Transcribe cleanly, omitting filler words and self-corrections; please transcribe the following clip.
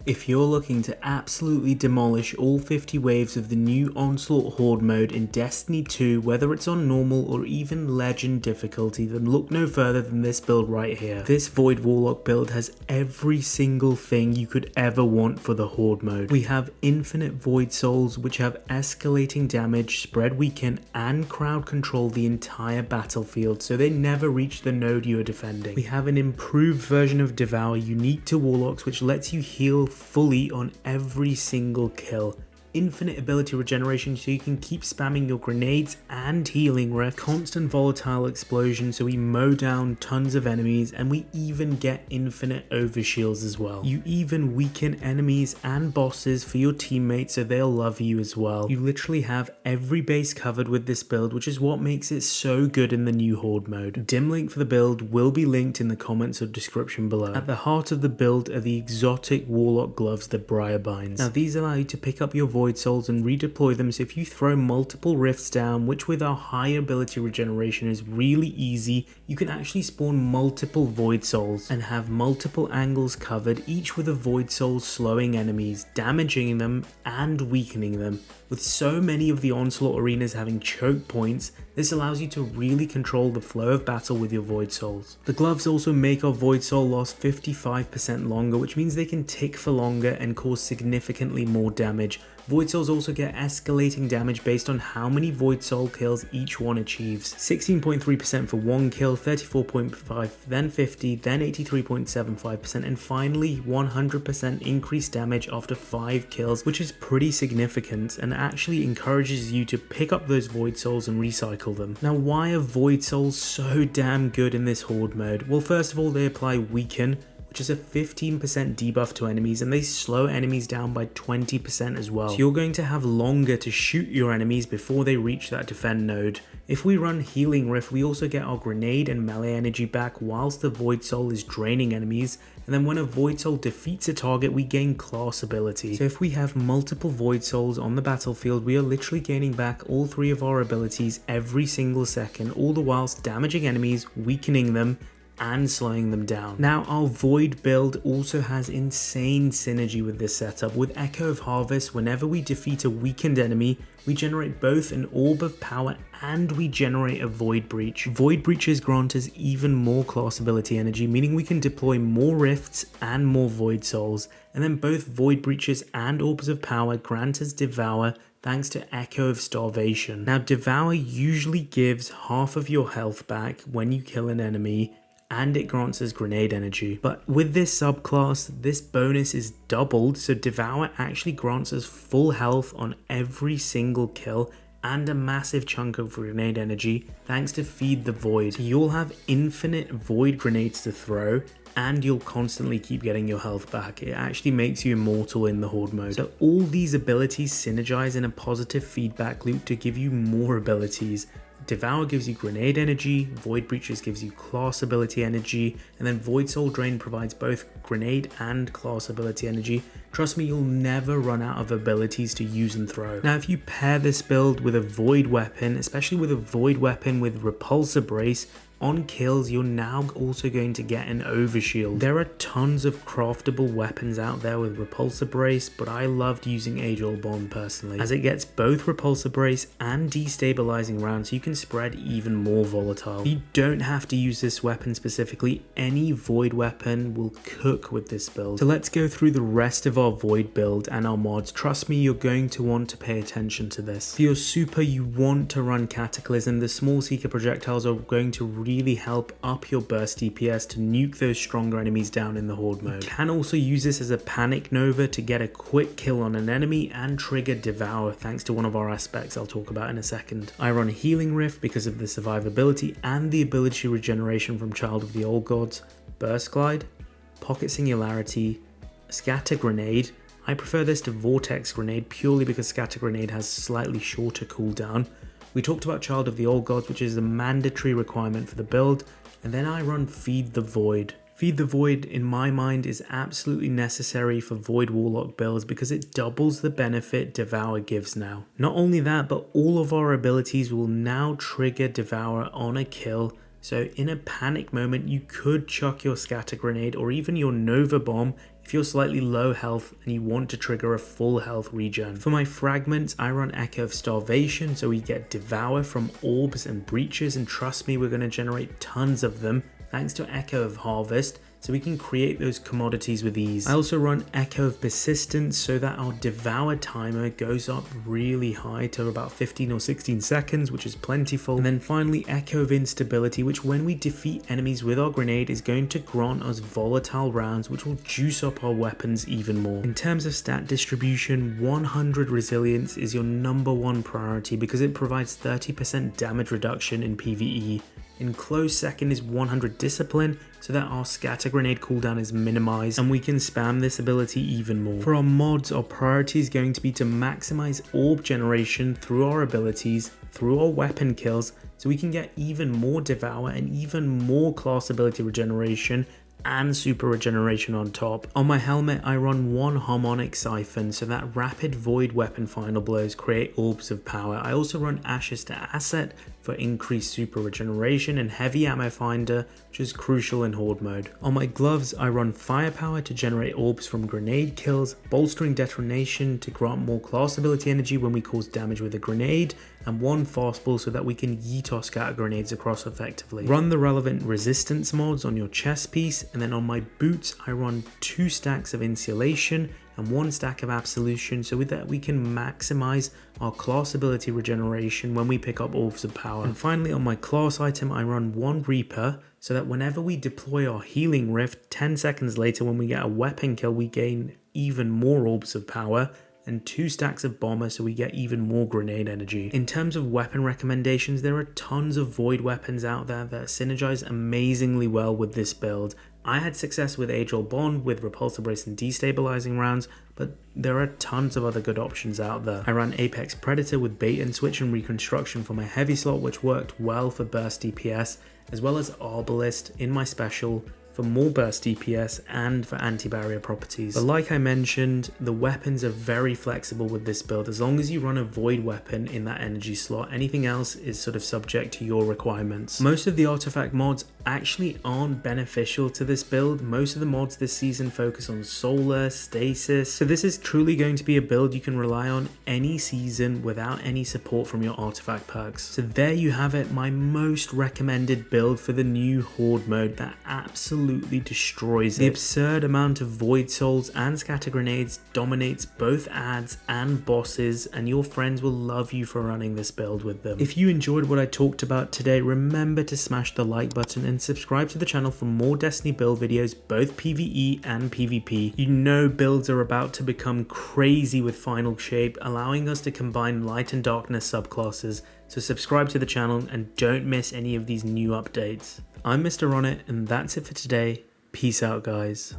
If you're looking to absolutely demolish all 50 waves of the new Onslaught Horde mode in Destiny 2, whether it's on normal or even legend difficulty, then look no further than this build right here. This Void Warlock build has every single thing you could ever want for the Horde mode. We have infinite Void Souls, which have escalating damage, spread weaken, and crowd control the entire battlefield, so they never reach the node you are defending. We have an improved version of Devour unique to Warlocks, which lets you heal fully on every single kill. Infinite ability regeneration so you can keep spamming your grenades and healing rift, constant volatile explosion so we mow down tons of enemies, and we even get infinite overshields as well. You even weaken enemies and bosses for your teammates so they'll love you as well. You literally have every base covered with this build, which is what makes it so good in the new Horde mode. Dim link for the build will be linked in the comments or description below. At the heart of the build are the exotic Warlock gloves, the briarbinds. Now these allow you to pick up your Void Souls and redeploy them, so if you throw multiple rifts down, which with our high ability regeneration is really easy, you can actually spawn multiple Void Souls and have multiple angles covered, each with a Void Soul slowing enemies, damaging them and weakening them. With so many of the Onslaught arenas having choke points, this allows you to really control the flow of battle with your Void Souls. The gloves also make our Void Soul loss 55% longer, which means they can tick for longer and cause significantly more damage. Void Souls also get escalating damage based on how many Void Soul kills each one achieves. 16.3% for one kill, 34.5%, then 50%, then 83.75%, and finally 100% increased damage after 5 kills, which is pretty significant and actually encourages you to pick up those Void Souls and recycle them. Now, why are Void Souls so damn good in this Horde mode? Well, first of all, they apply Weaken, which is a 15% debuff to enemies, and they slow enemies down by 20% as well. So you're going to have longer to shoot your enemies before they reach that defend node. If we run Healing Rift, we also get our grenade and melee energy back whilst the Void Soul is draining enemies, and then when a Void Soul defeats a target, we gain class ability. So if we have multiple Void Souls on the battlefield, we are literally gaining back all 3 of our abilities every single second, all the whilst damaging enemies, weakening them, and slowing them down. Now, our Void build also has insane synergy with this setup. With Echo of Harvest, whenever we defeat a weakened enemy, we generate both an Orb of Power and we generate a Void Breach. Void Breaches grant us even more class ability energy, meaning we can deploy more Rifts and more Void Souls. And then both Void Breaches and Orbs of Power grant us Devour, thanks to Echo of Starvation. Now, Devour usually gives half of your health back when you kill an enemy, and it grants us grenade energy. But with this subclass, this bonus is doubled, so Devour actually grants us full health on every single kill and a massive chunk of grenade energy thanks to Feed the Void. So you'll have infinite Void grenades to throw, and you'll constantly keep getting your health back. It actually makes you immortal in the Horde mode. So all these abilities synergize in a positive feedback loop to give you more abilities. Devour gives you grenade energy, Void Breaches gives you class ability energy, and then Void Soul Drain provides both grenade and class ability energy. Trust me, you'll never run out of abilities to use and throw. Now, if you pair this build with a Void weapon, especially with a Void weapon with Repulsor Brace, on kills, you're now also going to get an overshield. There are tons of craftable weapons out there with Repulsor Brace, but I loved using Age-Old Bond personally, as it gets both Repulsor Brace and destabilizing rounds, so you can spread even more volatile. You don't have to use this weapon specifically, any Void weapon will cook with this build. So let's go through the rest of our Void build and our mods. Trust me, you're going to want to pay attention to this. For your super, you want to run Cataclysm. The small Seeker projectiles are going to really help up your burst DPS to nuke those stronger enemies down in the Horde mode. You can also use this as a Panic Nova to get a quick kill on an enemy and trigger Devour thanks to one of our aspects I'll talk about in a second. I run Healing Rift because of the survivability and the ability regeneration from Child of the Old Gods, Burst Glide, Pocket Singularity, Scatter Grenade. I prefer this to Vortex Grenade purely because Scatter Grenade has slightly shorter cooldown. We talked about Child of the Old Gods, which is a mandatory requirement for the build, and then I run Feed the Void. Feed the Void, in my mind, is absolutely necessary for Void Warlock builds because it doubles the benefit Devour gives now. Not only that, but all of our abilities will now trigger Devour on a kill, so in a panic moment you could chuck your Scatter Grenade or even your Nova Bomb if you're slightly low health and you want to trigger a full health regen. For my fragments, I run Echo of Starvation, so we get Devour from orbs and breaches, and trust me, we're going to generate tons of them thanks to Echo of Harvest, so we can create those commodities with ease. I also run Echo of Persistence so that our Devour timer goes up really high to about 15 or 16 seconds, which is plentiful. And then finally Echo of Instability, which when we defeat enemies with our grenade is going to grant us volatile rounds, which will juice up our weapons even more. In terms of stat distribution, 100 Resilience is your #1 priority because it provides 30% damage reduction in PvE. In close second is 100 Discipline, so that our scatter grenade cooldown is minimized and we can spam this ability even more. For our mods, our priority is going to be to maximize orb generation through our abilities, through our weapon kills, so we can get even more Devour and even more class ability regeneration and super regeneration on top. On my helmet, I run 1 Harmonic Siphon, so that rapid void weapon final blows create orbs of power. I also run Ashes to Asset for increased super regeneration and Heavy Ammo Finder, which is crucial in horde mode. On my gloves, I run Firepower to generate orbs from grenade kills, Bolstering Detonation to grant more class ability energy when we cause damage with a grenade, and 1 Fastball so that we can yeet our scatter grenades across effectively. Run the relevant resistance mods on your chest piece, and then on my boots I run 2 stacks of Insulation and 1 stack of Absolution, so with that we can maximize our class ability regeneration when we pick up Orbs of Power. And finally on my class item I run 1 Reaper, so that whenever we deploy our Healing Rift, 10 seconds later when we get a weapon kill we gain even more Orbs of Power, and 2 stacks of Bomber so we get even more grenade energy. In terms of weapon recommendations, there are tons of void weapons out there that synergize amazingly well with this build. I had success with Age-Old Bond with Repulsor Brace and Destabilizing rounds, but there are tons of other good options out there. I ran Apex Predator with Bait and Switch and Reconstruction for my heavy slot, which worked well for burst DPS, as well as Arbalist in my special for more burst DPS and for anti-barrier properties. But like I mentioned, the weapons are very flexible with this build. As long as you run a void weapon in that energy slot, anything else is sort of subject to your requirements. Most of the artifact mods actually aren't beneficial to this build. Most of the mods this season focus on solar, stasis, so this is truly going to be a build you can rely on any season without any support from your artifact perks. So there you have it, my most recommended build for the new horde mode that absolutely destroys it. The absurd amount of void souls and scatter grenades dominates both ads and bosses, and your friends will love you for running this build with them. If you enjoyed what I talked about today, remember to smash the like button and subscribe to the channel for more Destiny build videos, both PvE and PvP. You know builds are about to become crazy with Final Shape, allowing us to combine light and darkness subclasses, so subscribe to the channel and don't miss any of these new updates. I'm Mr. Ronit, and that's it for today. Peace out, guys.